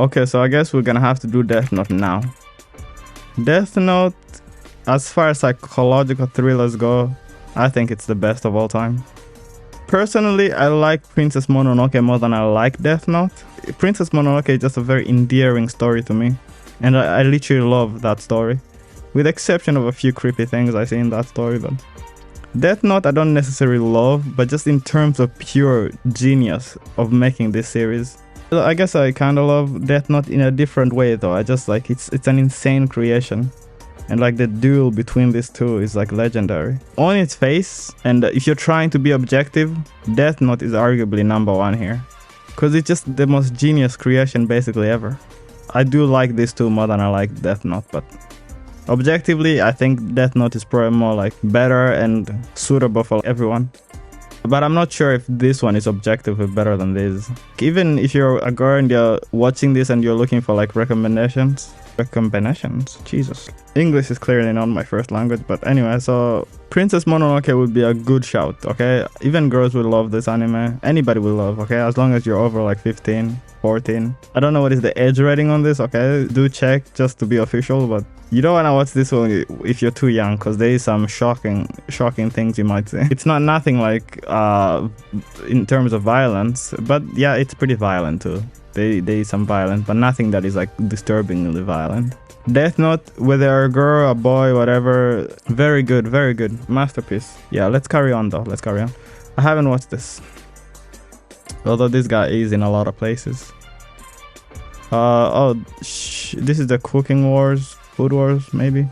Okay, so I guess we're gonna have to do Death Note now. Death Note, as far as psychological thrillers go, I think it's the best of all time. Personally, I like Princess Mononoke more than I like Death Note. Princess Mononoke is just a very endearing story to me, and I literally love that story, with the exception of a few creepy things I see in that story. But Death Note I don't necessarily love, but just in terms of pure genius of making this series, I guess I kind of love Death Note in a different way though. I just like it's an insane creation, and like the duel between these two is like legendary on its face. And if you're trying to be objective, Death Note is arguably #1 here, because it's just the most genius creation basically ever. I do like these two more than I like Death Note, but objectively I think Death Note is probably more like better and suitable for everyone. But I'm not sure if this one is objectively better than this. Even if you're a girl and you're watching this and you're looking for like recommendations, Jesus. English is clearly not my first language, but anyway, so Princess Mononoke would be a good shout, okay? Even girls would love this anime. Anybody will love, okay? As long as you're over like 15, 14. I don't know what is the age rating on this, okay? Do check just to be official, but you don't want to watch this one if you're too young, because there is some shocking things you might see. It's not nothing like in terms of violence, but yeah, it's pretty violent too. There is some violence, but nothing that is like disturbingly violent. Death Note, whether you're a girl, a boy, whatever, very good, masterpiece. Yeah, let's carry on though. Let's carry on. I haven't watched this, although this guy is in a lot of places. This is the Cooking Wars, Food Wars, maybe.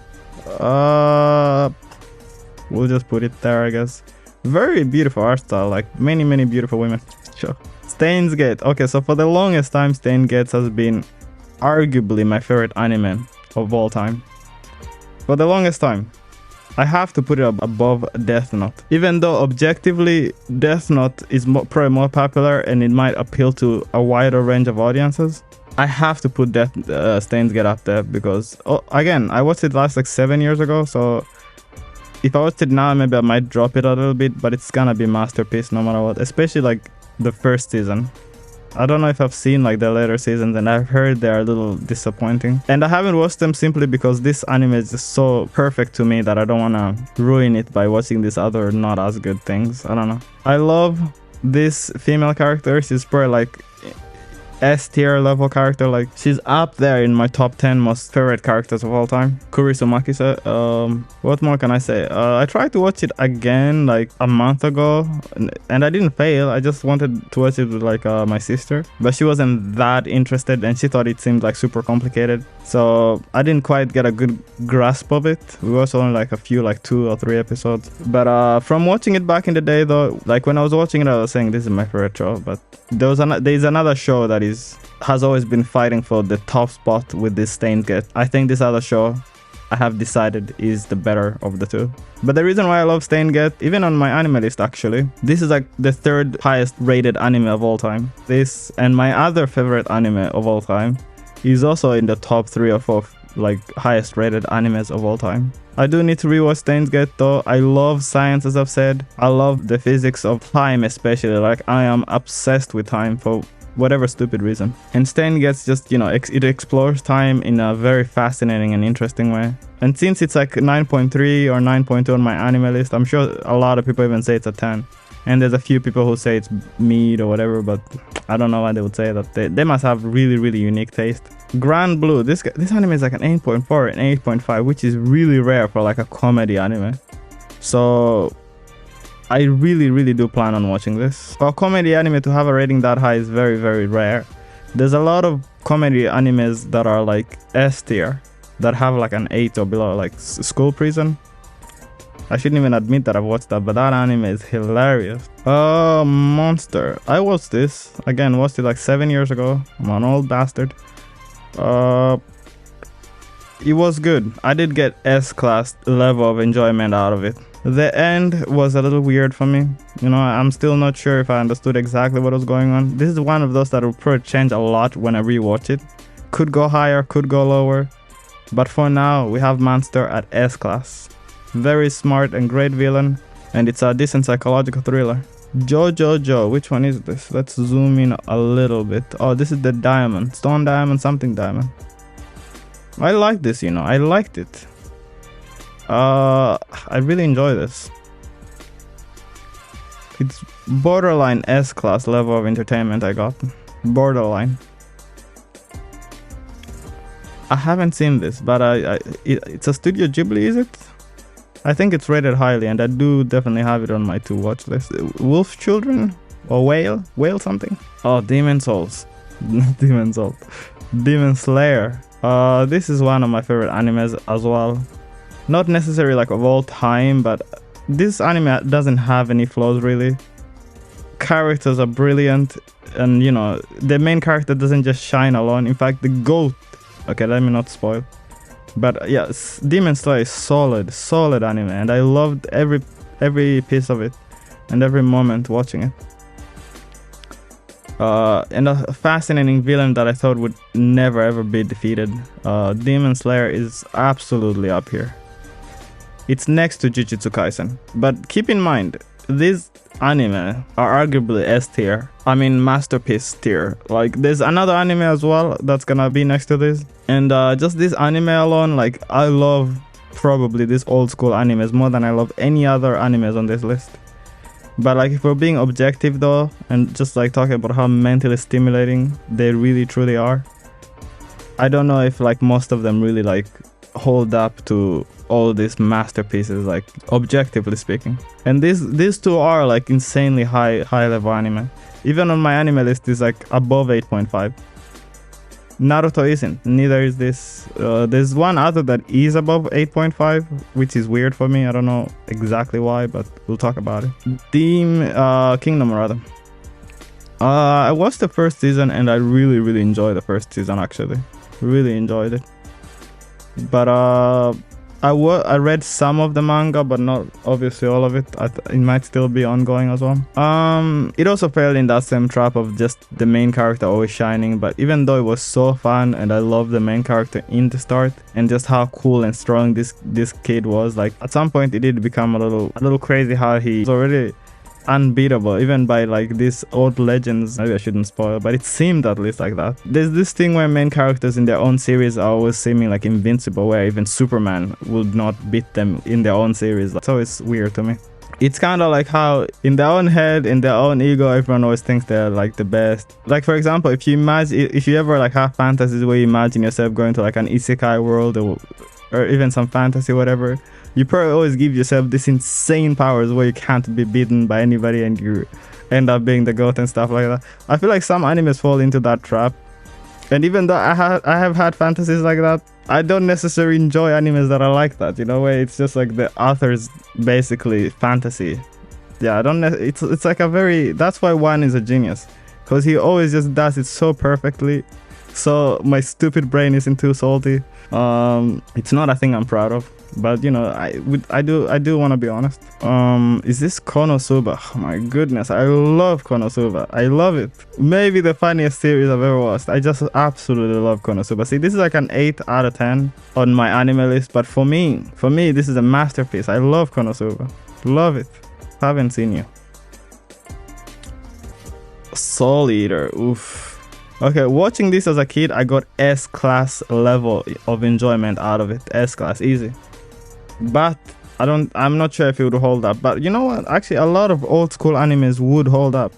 We'll just put it there, I guess. Very beautiful art style, like many beautiful women. Sure. Steins Gate. Okay, so for the longest time, Steins Gate has been arguably my favorite anime of all time. For the longest time, I have to put it above Death Note. Even though objectively, Death Note is probably more popular and it might appeal to a wider range of audiences, I have to put Steins Gate up there because, again, I watched it last like 7 years ago, so if I watched it now, maybe I might drop it a little bit, but it's gonna be a masterpiece no matter what, especially like the first season. I don't know if I've seen like the later seasons, and I've heard they're a little disappointing. And I haven't watched them simply because this anime is just so perfect to me that I don't want to ruin it by watching these other not as good things. I don't know. I love this female character. She's probably like S tier level character. Like she's up there in my top 10 most favorite characters of all time. Kurisumaki. What more can I say? I tried to watch it again like a month ago, and I didn't fail. I just wanted to watch it with like my sister, but she wasn't that interested, and she thought it seemed like super complicated, so I didn't quite get a good grasp of it. We watched only like a few, like 2 or 3 episodes, but from watching it back in the day though, like when I was watching it, I was saying this is my favorite show. But there's another show that has always been fighting for the top spot with this Steins Gate. I think this other show, I have decided, is the better of the two. But the reason why I love Steins Gate, even on my anime list actually, this is like the 3rd highest rated anime of all time. This and my other favorite anime of all time is also in the top 3 or 4 like highest rated animes of all time. I do need to rewatch Steins Gate though. I love science, as I've said. I love the physics of time especially. Like I am obsessed with time for whatever stupid reason. And Steins Gate just, you know, it explores time in a very fascinating and interesting way. And since it's like 9.3 or 9.2 on my anime list, I'm sure a lot of people even say it's a 10. And there's a few people who say it's mid or whatever, but I don't know why they would say that. They must have really unique taste. Grand Blue, this anime is like an 8.4 and 8.5, which is really rare for like a comedy anime. So I really do plan on watching this. For a comedy anime to have a rating that high is very rare. There's a lot of comedy animes that are like S tier, that have like an 8 or below, like School Prison. I shouldn't even admit that I've watched that, but that anime is hilarious. Monster. I watched this. Again, watched it like 7 years ago. I'm an old bastard. It was good. I did get S-class level of enjoyment out of it. The end was a little weird for me. You know, I'm still not sure if I understood exactly what was going on. This is one of those that will probably change a lot when I rewatch it. Could go higher, could go lower. But for now, we have Monster at S-class. Very smart and great villain, and it's a decent psychological thriller. Jojo. Which one is this? Let's zoom in a little bit. Oh, this is the diamond. Stone diamond, something diamond. I like this, you know. I liked it. I really enjoy this. It's borderline S-class level of entertainment I got. Borderline. I haven't seen this, but it's a Studio Ghibli, is it? I think it's rated highly, and I do definitely have it on my to watch list. Wolf Children? Or Whale something? Oh, Demon Souls. Demon Souls. Demon Slayer. This is one of my favorite animes as well. Not necessarily like of all time, but this anime doesn't have any flaws really. Characters are brilliant, and you know, the main character doesn't just shine alone. In fact, the GOAT. Okay, let me not spoil. But yeah, Demon Slayer is solid anime, and I loved every piece of it and every moment watching it. And a fascinating villain that I thought would never ever be defeated. Demon Slayer is absolutely up here. It's next to Jujutsu Kaisen. But keep in mind, these anime are arguably S tier. I mean masterpiece tier. Like there's another anime as well that's gonna be next to this. And just this anime alone, like I love probably these old school animes more than I love any other animes on this list. But like if we're being objective though, and just like talking about how mentally stimulating they really truly are, I don't know if like most of them really like hold up to all these masterpieces, like objectively speaking. And these two are like insanely high level anime. Even on my anime list is like above 8.5. Naruto isn't, neither is this. There's one other that is above 8.5, which is weird for me. I don't know exactly why, but we'll talk about it. Kingdom rather. I watched the first season and I really enjoyed the first season actually. Really enjoyed it. But I read some of the manga, but not obviously all of it. It might still be ongoing as well. It also fell in that same trap of just the main character always shining. But even though it was so fun and I loved the main character in the start and just how cool and strong this kid was, like at some point it did become a little crazy how he was already unbeatable even by like these old legends. Maybe I shouldn't spoil, but it seemed at least like that. There's this thing where main characters in their own series are always seeming like invincible, where even Superman would not beat them in their own series. So it's weird to me. It's kind of like how in their own head, in their own ego, everyone always thinks they're like the best. Like for example, if you ever like have fantasies where you imagine yourself going to like an isekai world or even some fantasy whatever, you probably always give yourself this insane powers where you can't be beaten by anybody and you end up being the GOAT and stuff like that. I feel like some animes fall into that trap. And even though I have had fantasies like that, I don't necessarily enjoy animes that are like that, you know, where it's just like the author's basically fantasy. Yeah, it's like a very, that's why one is a genius, because he always just does it so perfectly. So my stupid brain isn't too salty. It's not a thing I'm proud of, but you know, I do want to be honest. Is this Konosuba? Oh my goodness, I love Konosuba. I love it. Maybe the funniest series I've ever watched. I just absolutely love Konosuba. See, this is like an 8 out of 10 on my anime list, but for me this is a masterpiece. I love Konosuba. Love it. Haven't seen you. Soul Eater. Oof. Okay, watching this as a kid, I got S-class level of enjoyment out of it. S-class, easy. But I'm not sure if it would hold up. But you know what? Actually, a lot of old school animes would hold up.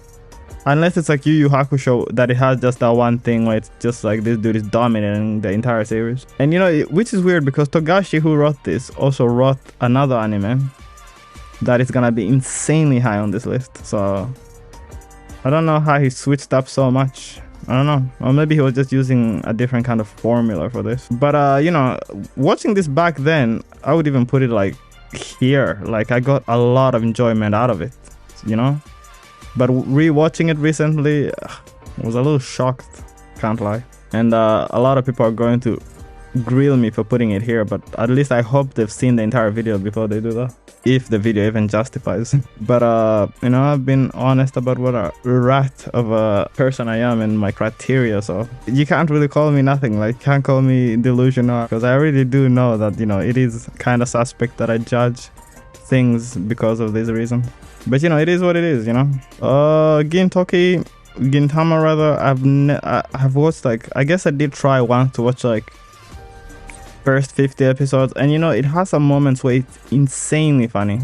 Unless it's like Yu Yu Hakusho, that it has just that one thing where it's just like this dude is dominating the entire series. And you know, which is weird because Togashi, who wrote this, also wrote another anime that is gonna be insanely high on this list. So I don't know how he switched up so much. I don't know, or maybe he was just using a different kind of formula for this. But you know, watching this back then, I would even put it like here. Like I got a lot of enjoyment out of it, you know. But rewatching it recently, I was a little shocked, can't lie. And a lot of people are going to grill me for putting it here, but at least I hope they've seen the entire video before they do that, if the video even justifies. But you know, I've been honest about what a rat of a person I am and my criteria, so you can't really call me nothing. Like, can't call me delusional, because I really do know that, you know, it is kind of suspect that I judge things because of this reason. But you know, it is what it is, you know. Gintama rather, I've watched like, I guess I did try once to watch like first 50 episodes, and you know, it has some moments where it's insanely funny.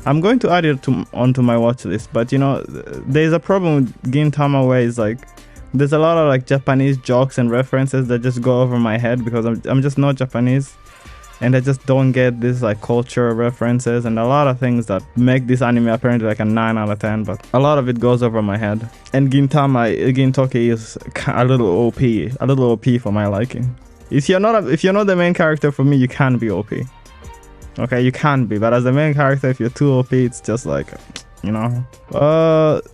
I'm going to add it onto my watch list, but you know, there's a problem with Gintama where it's like there's a lot of like Japanese jokes and references that just go over my head because I'm just not Japanese, and I just don't get this like culture references and a lot of things that make this anime apparently like a 9 out of 10, but a lot of it goes over my head. And Gintoki is a little OP for my liking. If you're not the main character, for me, you can't be OP. Okay, you can be, but as the main character, if you're too OP, it's just like, you know.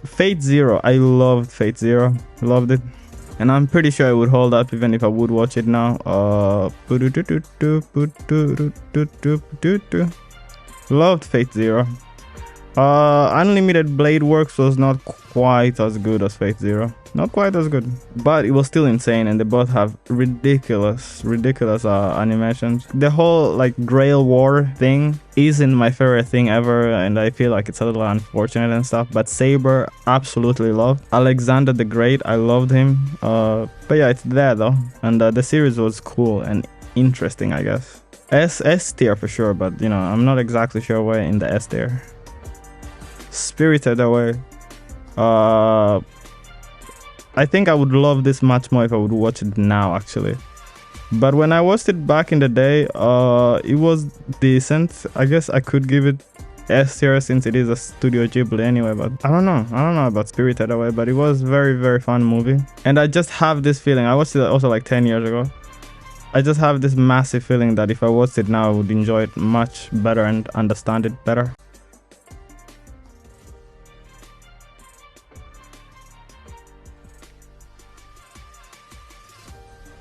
Fate Zero. I loved Fate Zero. Loved it. And I'm pretty sure it would hold up even if I would watch it now. Loved Fate Zero. Unlimited Blade Works was not quite as good as Fate Zero. Not quite as good, but it was still insane, and they both have ridiculous animations. The whole like Grail War thing isn't my favorite thing ever, and I feel like it's a little unfortunate and stuff, but Saber, absolutely loved. Alexander the Great, I loved him. But yeah, it's there though, and the series was cool and interesting, I guess. S tier for sure, but you know, I'm not exactly sure where in the S tier. Spirited Away. I think I would love this much more if I would watch it now, actually. But when I watched it back in the day, it was decent. I guess I could give it S tier since it is a Studio Ghibli anyway, but I don't know about Spirited Away, but it was very fun movie. And I just have this feeling, I watched it also like 10 years ago. I just have this massive feeling that if I watched it now, I would enjoy it much better and understand it better.